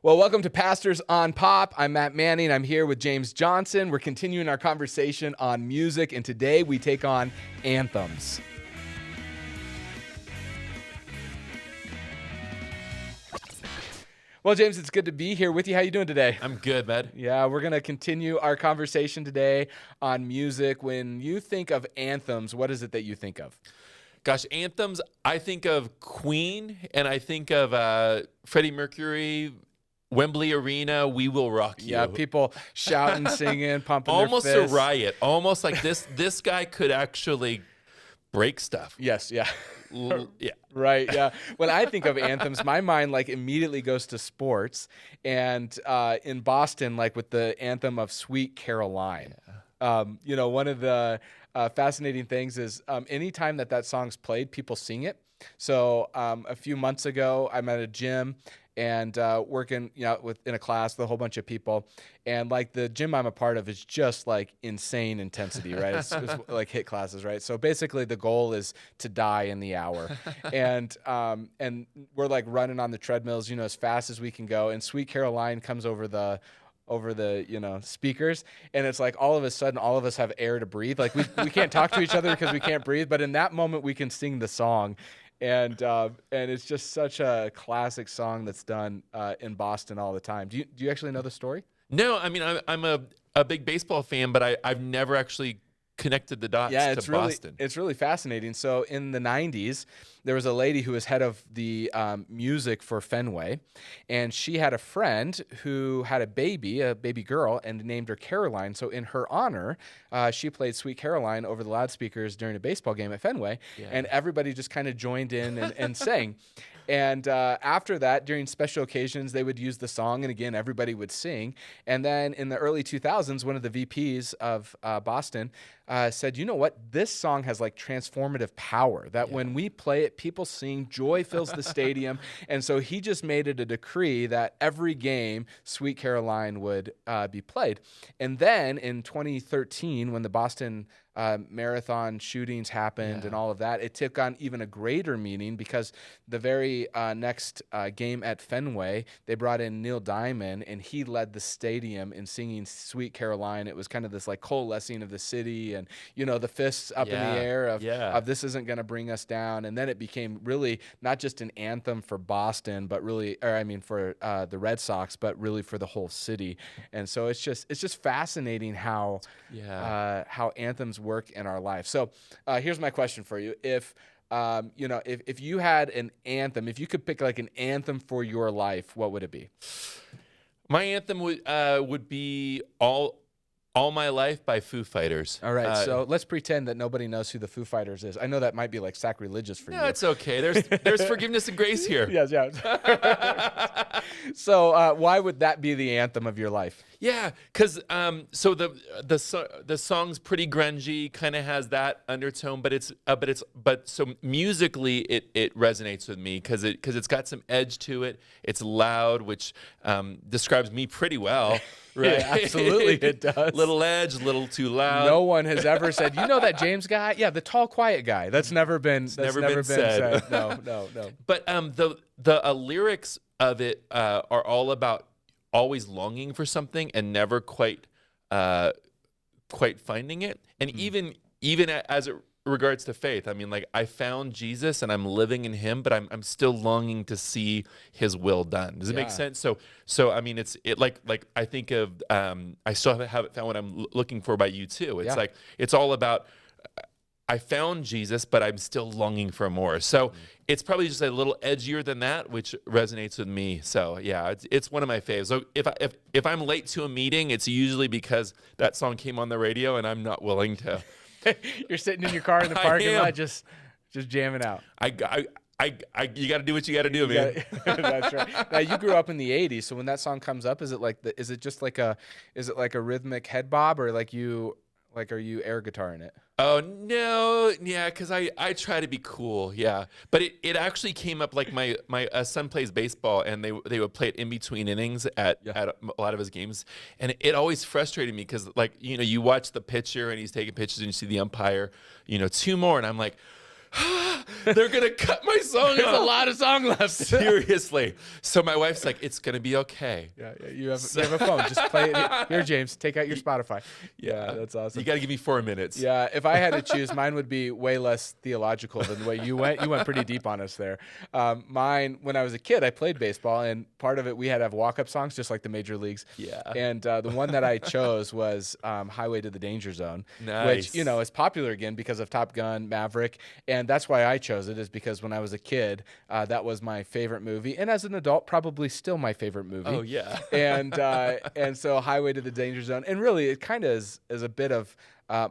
Well, welcome to Pastors on Pop. I'm Matt Manning. I'm here with James Johnson. We're continuing our conversation on music, and today we take on anthems. Well, James, it's good to be here with you. How you doing today? I'm good, man. Yeah, we're going to continue our conversation today on music. When you think of anthems, what is it that you think of? Gosh, anthems, I think of Queen, and I think of Freddie Mercury, Wembley Arena, We Will Rock You. Yeah, people shouting, singing, pumping almost their fists. A riot. Almost like this guy could actually break stuff. Yes, yeah. Yeah. Right, yeah. When I think of anthems, my mind immediately goes to sports. And in Boston, with the anthem of Sweet Caroline. Yeah. One of the fascinating things is anytime that song's played, people sing it. So a few months ago, I'm at a gym and working, in a class with a whole bunch of people, and the gym I'm a part of is just insane intensity, right? It's like HIIT classes, right? So basically, the goal is to die in the hour, and we're running on the treadmills, as fast as we can go. And Sweet Caroline comes over the speakers, and it's all of a sudden all of us have air to breathe. We can't talk to each other because we can't breathe, but in that moment we can sing the song. And it's just such a classic song that's done in Boston all the time. Do you actually know the story? No, I mean, I'm a big baseball fan, but I've never actually connected the dots to Boston. It's really fascinating. So in the 90s, there was a lady who was head of the music for Fenway, and she had a friend who had a baby girl, and named her Caroline. So in her honor, she played Sweet Caroline over the loudspeakers during a baseball game at Fenway, and everybody just kind of joined in and sang. And after that, during special occasions, they would use the song, and again, everybody would sing. And then in the early 2000s, one of the VPs of Boston said, you know what? This song has transformative power, that when we play it, people sing, joy fills the stadium. And so he just made it a decree that every game, Sweet Caroline would be played. And then in 2013, when the Boston marathon shootings happened and all of that, it took on even a greater meaning, because the very next game at Fenway, they brought in Neil Diamond, and he led the stadium in singing Sweet Caroline. It was kind of this coalescing of the city, and the fists up in the air of this isn't going to bring us down. And then it became really not just an anthem for Boston, but really, for the Red Sox, but really for the whole city. And so it's just fascinating how anthems work in our life. So here's my question for you. If you had an anthem, if you could pick an anthem for your life, what would it be? My anthem would be All My Life by Foo Fighters. All right, so let's pretend that nobody knows who the Foo Fighters is. I know that might be sacrilegious for you. No, it's okay. There's forgiveness and grace here. Yes, yeah. So why would that be the anthem of your life? Yeah, because so the song's pretty grungy, kind of has that undertone, but so musically it resonates with me because it's got some edge to it. It's loud, which describes me pretty well. Right, absolutely it does. Little edge, little too loud. No one has ever said, that James guy? Yeah, the tall, quiet guy. That's never been said. No. But the lyrics of it are all about always longing for something and never quite finding it. And even as it regards to faith, I found Jesus and I'm living in him, but I'm still longing to see his will done. Does it make sense? So it's I think of I still haven't found what I'm looking for by you too. It's it's all about I found Jesus, but I'm still longing for more. So it's probably just a little edgier than that, which resonates with me. So yeah, it's one of my faves. So if I'm late to a meeting, it's usually because that song came on the radio and I'm not willing to. You're sitting in your car in the parking lot, just jamming out. You got to do what you got to do, man. That's right. Now you grew up in the '80s, so when that song comes up, is it just like a rhythmic head bob, or are you air guitaring it? Oh no, yeah, because I try to be cool, yeah. But it actually came up my son plays baseball, and they would play it in between innings at a lot of his games, and it always frustrated me because you watch the pitcher and he's taking pitches and you see the umpire, 2 more, and I'm like, they're gonna cut my song There's a off. lot of song left. Seriously. So my wife's like, it's gonna be okay. Yeah, you have a phone. Just play it. Here, James, take out your Spotify. Yeah, that's awesome. You got to give me 4 minutes. Yeah, if I had to choose, mine would be way less theological than the way you went. You went pretty deep on us there. Mine, when I was a kid, I played baseball, and part of it, we had to have walk-up songs, just like the major leagues. Yeah. And the one that I chose was Highway to the Danger Zone, Nice. which, is popular again because of Top Gun, Maverick. And that's why I chose it, is because when I was a kid, that was my favorite movie. And as an adult, probably still my favorite movie. Oh, yeah. And so Highway to the Danger Zone. And really, it kind of is a bit of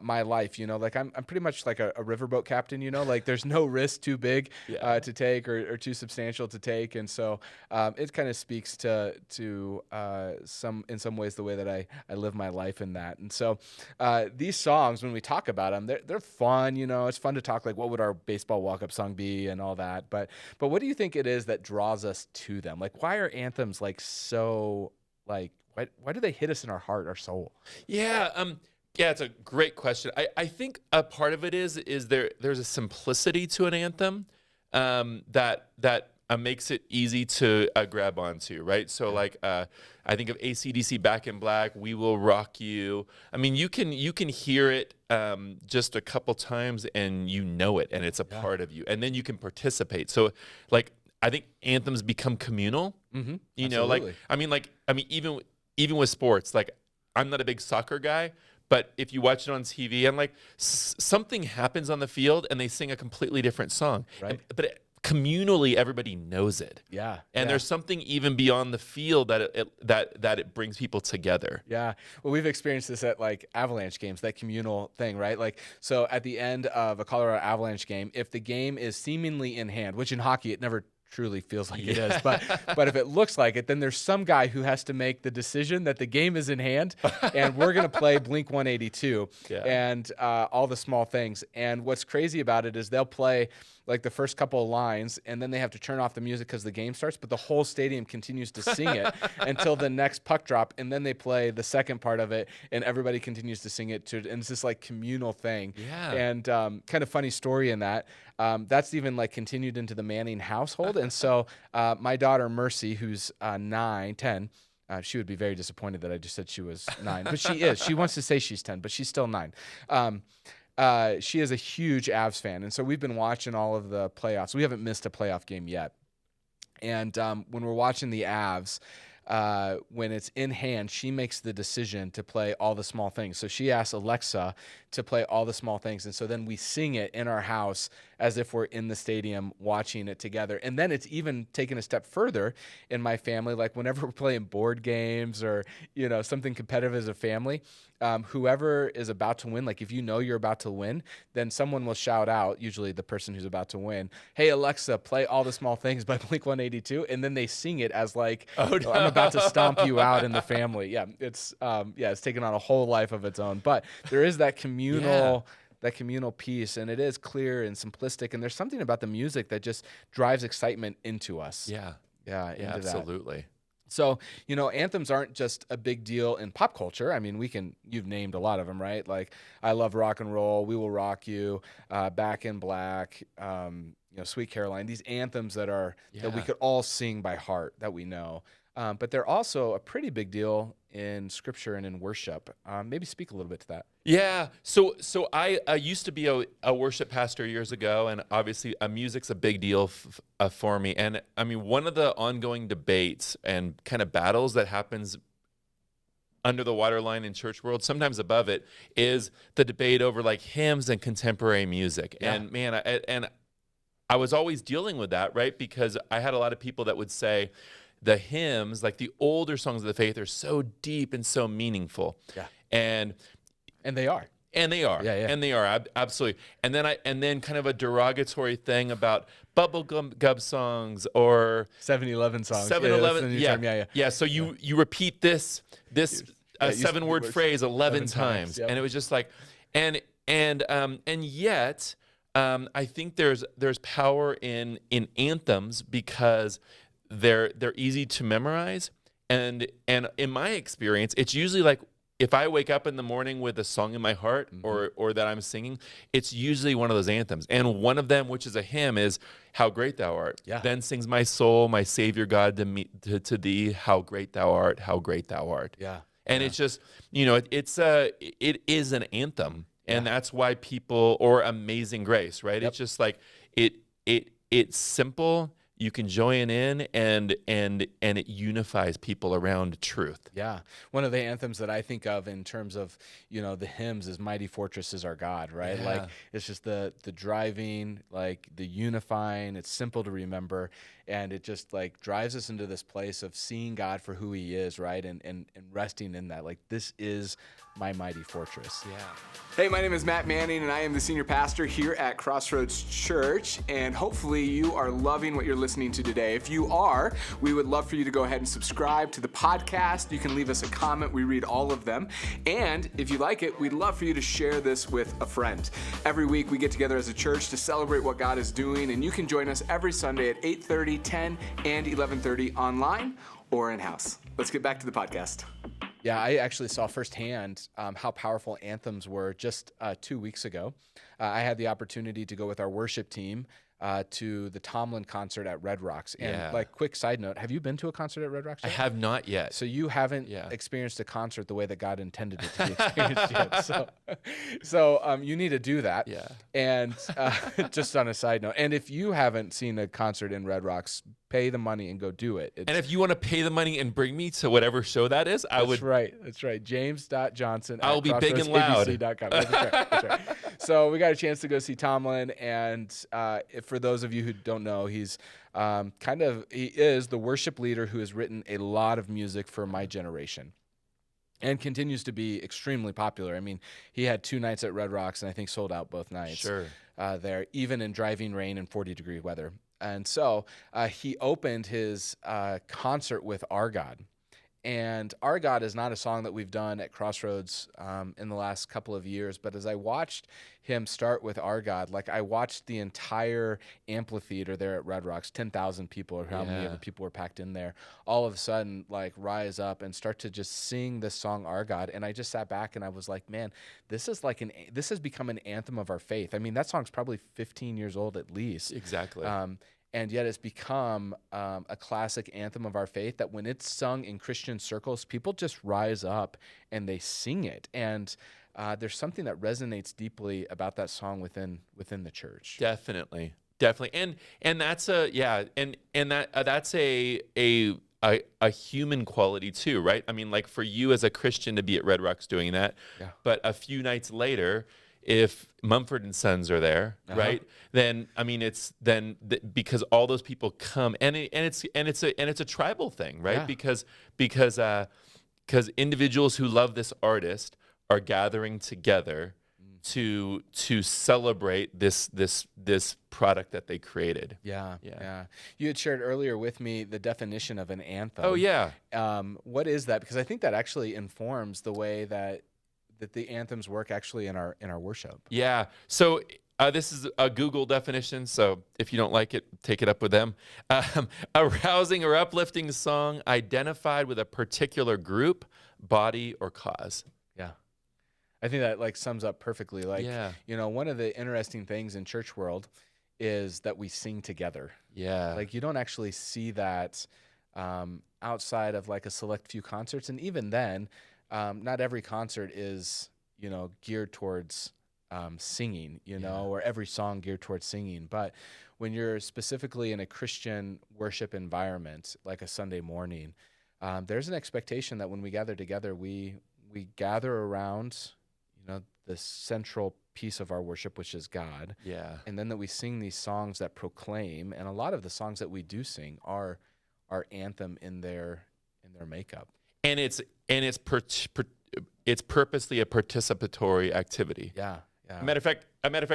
my life, like I'm pretty much like a riverboat captain, like there's no risk too big to take or too substantial to take. And so it kind of speaks to in some ways the way that I live my life in that. And so these songs, when we talk about them, they're fun, it's fun to talk like what would our baseball walk-up song be and all that. But what do you think it is that draws us to them? Like, why are anthems like so like, why do they hit us in our heart, our soul? Yeah. Yeah, it's a great question. I think a part of it is there's a simplicity to an anthem that makes it easy to grab onto, right? So like I think of AC/DC Back in Black, We Will Rock You. I mean, you can hear it just a couple times and you know it, and it's a part of you, and then you can participate. So like I think anthems become communal. Mm-hmm. You know, like I mean even with sports, like I'm not a big soccer guy. But if you watch it on TV and like something happens on the field and they sing a completely different song, right? But communally, everybody knows it. Yeah. And there's something even beyond the field that it brings people together. Yeah. Well, we've experienced this at like Avalanche games, that communal thing, right? Like, so at the end of a Colorado Avalanche game, if the game is seemingly in hand, which in hockey it never truly feels like it is, but if it looks like it, then there's some guy who has to make the decision that the game is in hand and we're going to play Blink 182 and all the small things. And what's crazy about it is they'll play like the first couple of lines and then they have to turn off the music because the game starts, but the whole stadium continues to sing it until the next puck drop, and then they play the second part of it and everybody continues to sing it and it's this like communal thing. And kind of funny story in that. That's even like continued into the Manning household. And so my daughter Mercy, who's 10, she would be very disappointed that I just said she was 9, but she is. She wants to say she's 10, but she's still 9. She is a huge Avs fan, and so we've been watching all of the playoffs. We haven't missed a playoff game yet. And when we're watching the Avs, when it's in hand, she makes the decision to play All the Small Things. So she asks Alexa to play All the Small Things. And so then we sing it in our house as if we're in the stadium watching it together. And then it's even taken a step further in my family. Like whenever we're playing board games or, something competitive as a family, whoever is about to win, like if you're about to win, then someone will shout out, usually the person who's about to win, "Hey, Alexa, play All the Small Things by Blink 182. And then they sing it as like, I'm about to stomp you out in the family. Yeah, it's taken on a whole life of its own. But there is that communal piece, and it is clear and simplistic, and there's something about the music that just drives excitement into us. Yeah, That. absolutely. So, anthems aren't just a big deal in pop culture. I mean, you've named a lot of them, right? Like I Love Rock and Roll, We Will Rock You, Back in Black, Sweet Caroline, these anthems that we could all sing by heart, that we know. But they're also a pretty big deal in scripture and in worship. Maybe speak a little bit to that. Yeah. So I used to be a worship pastor years ago, and obviously music's a big deal for me. And I mean, one of the ongoing debates and kind of battles that happens under the waterline in church world, sometimes above it, is the debate over like hymns and contemporary music. Yeah. And man, I was always dealing with that, right? Because I had a lot of people that would say, the hymns, like the older songs of the faith, are so deep and so meaningful. Yeah. And they are. And they are. Yeah. And they are, absolutely. And then kind of a derogatory thing about bubblegum songs or 7-Eleven songs. 7-Eleven. Yeah. So you repeat this 7-word phrase 11 times. Yep. And it was just like, and yet I think there's power in anthems because they're easy to memorize, and in my experience, it's usually like if I wake up in the morning with a song in my heart or that I'm singing, it's usually one of those anthems. And one of them, which is a hymn, is How Great Thou Art. Yeah. Then sings my soul, my Savior God, to thee, how great thou art, how great thou art. Yeah. And it's just, it is an anthem. And that's why people, or Amazing Grace, right? Yep. It's just like, it's simple. You can join in, and it unifies people around truth. Yeah. One of the anthems that I think of in terms of, the hymns is Mighty Fortress is Our God, right? Yeah. Like, it's just the driving, like the unifying, it's simple to remember, and it just like drives us into this place of seeing God for who he is, right? And resting in that. Like, this is my mighty fortress. Yeah. Hey, my name is Matt Manning, and I am the senior pastor here at Crossroads Church, and hopefully you are loving what you're listening to today. If you are, we would love for you to go ahead and subscribe to the podcast. You can leave us a comment. We read all of them. And if you like it, we'd love for you to share this with a friend. Every week we get together as a church to celebrate what God is doing, and you can join us every Sunday at 8:30, 10, and 11:30 online or in-house. Let's get back to the podcast. Yeah, I actually saw firsthand how powerful anthems were just 2 weeks ago. I had the opportunity to go with our worship team to the Tomlin concert at Red Rocks. And like, quick side note, have you been to a concert at Red Rocks yet? I have not yet. So you haven't experienced a concert the way that God intended it to be experienced yet. So you need to do that. Yeah. And just on a side note, and if you haven't seen a concert in Red Rocks, pay the money and go do it. And if you want to pay the money and bring me to whatever show that is, I would. That's right. James.Johnson. I will be big and loud. That's right. So we got a chance to go see Tomlin, and for those of you who don't know, he's he is the worship leader who has written a lot of music for my generation, and continues to be extremely popular. I mean, he had 2 nights at Red Rocks, and I think sold out both nights. Sure. There, even in driving rain and 40-degree weather. And so he opened his concert with Our God. And Our God is not a song that we've done at Crossroads in the last couple of years. But as I watched him start with Our God, like, I watched the entire amphitheater there at Red Rocks, 10,000 people, or how many other people were packed in there, all of a sudden, like, rise up and start to just sing this song, Our God. And I just sat back and I was like, man, this has become an anthem of our faith. I mean, that song's probably 15 years old at least. Exactly. And yet it's become a classic anthem of our faith that when it's sung in Christian circles, people just rise up and they sing it. And there's something that resonates deeply about that song within the church. Definitely. And that's that's a human quality too, right? I mean, like, for you as a Christian to be at Red Rocks doing that, but a few nights later, if Mumford & Sons are there, right? Then, I mean, because all those people come, and it's a tribal thing, right? Yeah. Because individuals who love this artist are gathering together to celebrate this product that they created. Yeah. You had shared earlier with me the definition of an anthem. Oh yeah. What is that? Because I think that actually informs the way that the anthems work actually in our worship. Yeah. So this is a Google definition, so if you don't like it, take it up with them. A rousing or uplifting song identified with a particular group, body, or cause. Yeah. I think that, like, sums up perfectly. Like, one of the interesting things in church world is that we sing together. Yeah. Like, you don't actually see that outside of, like, a select few concerts. And even then, not every concert is, geared towards singing, or every song geared towards singing. But when you're specifically in a Christian worship environment, like a Sunday morning, there's an expectation that when we gather together, we gather around, the central piece of our worship, which is God. Yeah. And then that we sing these songs that proclaim, and a lot of the songs that we do sing are anthem in their makeup. And it's purposely a participatory activity. Yeah. Matter of fact,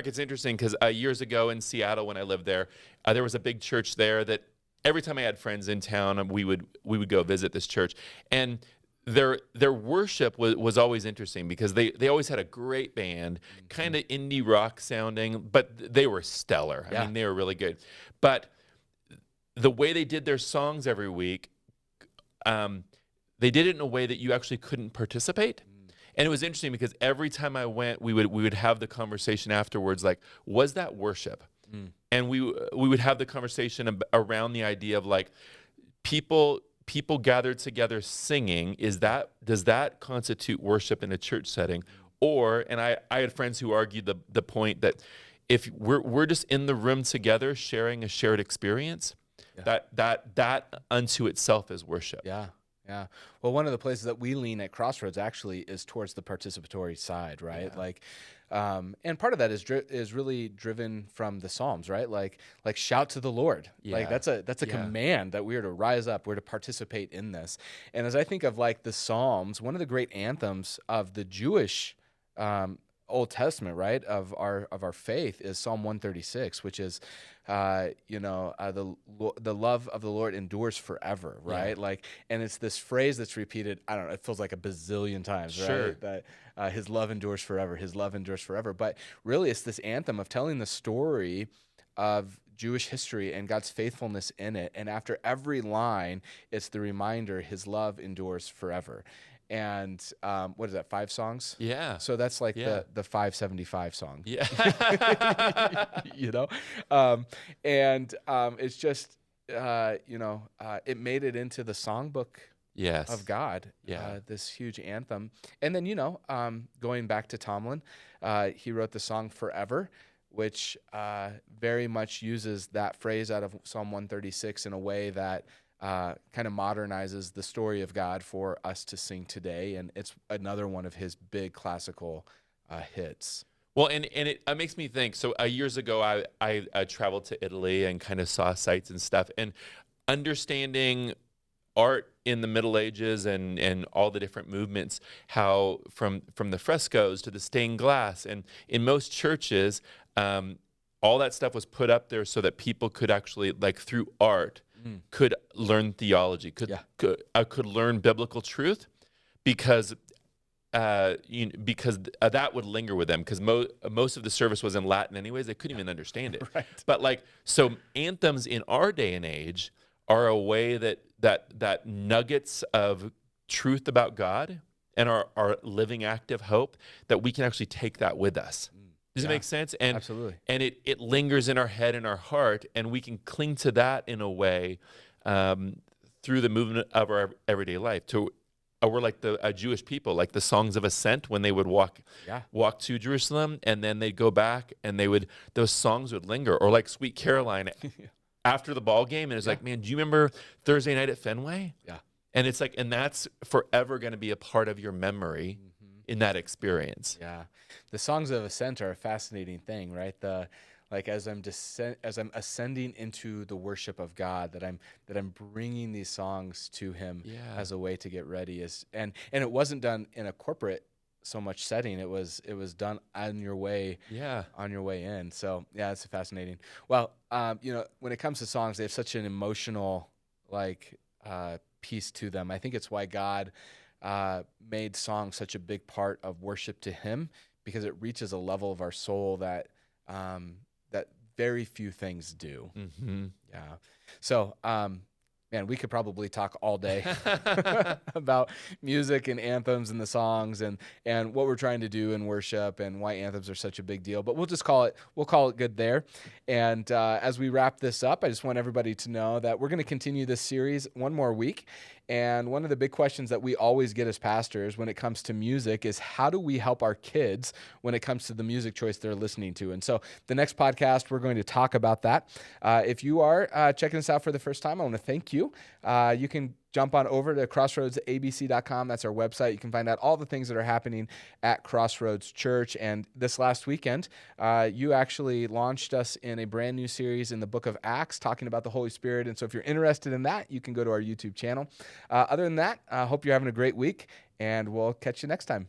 it's interesting because years ago in Seattle, when I lived there was a big church there that every time I had friends in town, we would go visit this church, and their worship was always interesting because they always had a great band, kind of indie rock sounding, but they were stellar. I mean, they were really good. But the way they did their songs every week, they did it in a way that you actually couldn't participate. And it was interesting because every time I went, we would have the conversation afterwards, like, was that worship? And we would have the conversation around the idea of like people gathered together singing. Does that constitute worship in a church setting? Or, and I had friends who argued the point that if we're just in the room together sharing a shared experience, that unto itself is worship. Yeah. Yeah. Well, one of the places that we lean at Crossroads actually is towards the participatory side, right? Yeah. Like, and part of that is really driven from the Psalms, right? Like shout to the Lord. Yeah. Like that's a command that we are to rise up, we're to participate in this. And as I think of like the Psalms, one of the great anthems of the Jewish Old Testament, right, of our faith is Psalm 136, which is, the love of the Lord endures forever, right? Yeah. Like, and it's this phrase that's repeated, I don't know, it feels like a bazillion times, Sure. right? That his love endures forever, his love endures forever. But really, it's this anthem of telling the story of Jewish history and God's faithfulness in it. And after every line, it's the reminder, his love endures forever. And what is that, 5 songs? Yeah. So that's like Yeah. the 575 song. Yeah. It's just, it made it into the songbook Yes. of God, Yeah. this huge anthem. And then, going back to Tomlin, he wrote the song Forever, which very much uses that phrase out of Psalm 136 in a way that kind of modernizes the story of God for us to sing today. And it's another one of his big classical hits. Well, and it makes me think. So years ago, I traveled to Italy and kind of saw sites and stuff, and understanding art in the Middle Ages and all the different movements, how from the frescoes to the stained glass, and in most churches, all that stuff was put up there so that people could actually, like through art, could learn theology, could learn biblical truth, because that would linger with them, because most of the service was in Latin anyways. They couldn't even understand it. Right. But so anthems in our day and age are a way that nuggets of truth about God and our living active hope, that we can actually take that with us. Does it make sense? And absolutely. And it lingers in our head and our heart, and we can cling to that in a way through the movement of our everyday life. We're like the Jewish people, like the songs of ascent, when they would walk to Jerusalem, and then they'd go back, and those songs would linger. Or like Sweet Caroline after the ball game, and it's like, man, do you remember Thursday night at Fenway? Yeah. And it's like, and that's forever going to be a part of your memory in that experience. Yeah. The songs of ascent are a fascinating thing, right? As I'm ascending into the worship of God, that I'm bringing these songs to him as a way to get ready. And it wasn't done in a corporate so much setting. It was done on your way in. So yeah, it's fascinating. Well, when it comes to songs, they have such an emotional piece to them. I think it's why God made song such a big part of worship to him, because it reaches a level of our soul that very few things do. Mm-hmm. Yeah. So, man, we could probably talk all day about music and anthems and the songs and what we're trying to do in worship and why anthems are such a big deal. But we'll call it good there. And as we wrap this up, I just want everybody to know that we're going to continue this series one more week. And one of the big questions that we always get as pastors when it comes to music is, how do we help our kids when it comes to the music choice they're listening to? And so the next podcast, we're going to talk about that. If you are checking us out for the first time, I want to thank you. You can jump on over to crossroadsabc.com. That's our website. You can find out all the things that are happening at Crossroads Church. And this last weekend, you actually launched us in a brand new series in the book of Acts talking about the Holy Spirit. And so if you're interested in that, you can go to our YouTube channel. Other than that, I hope you're having a great week, and we'll catch you next time.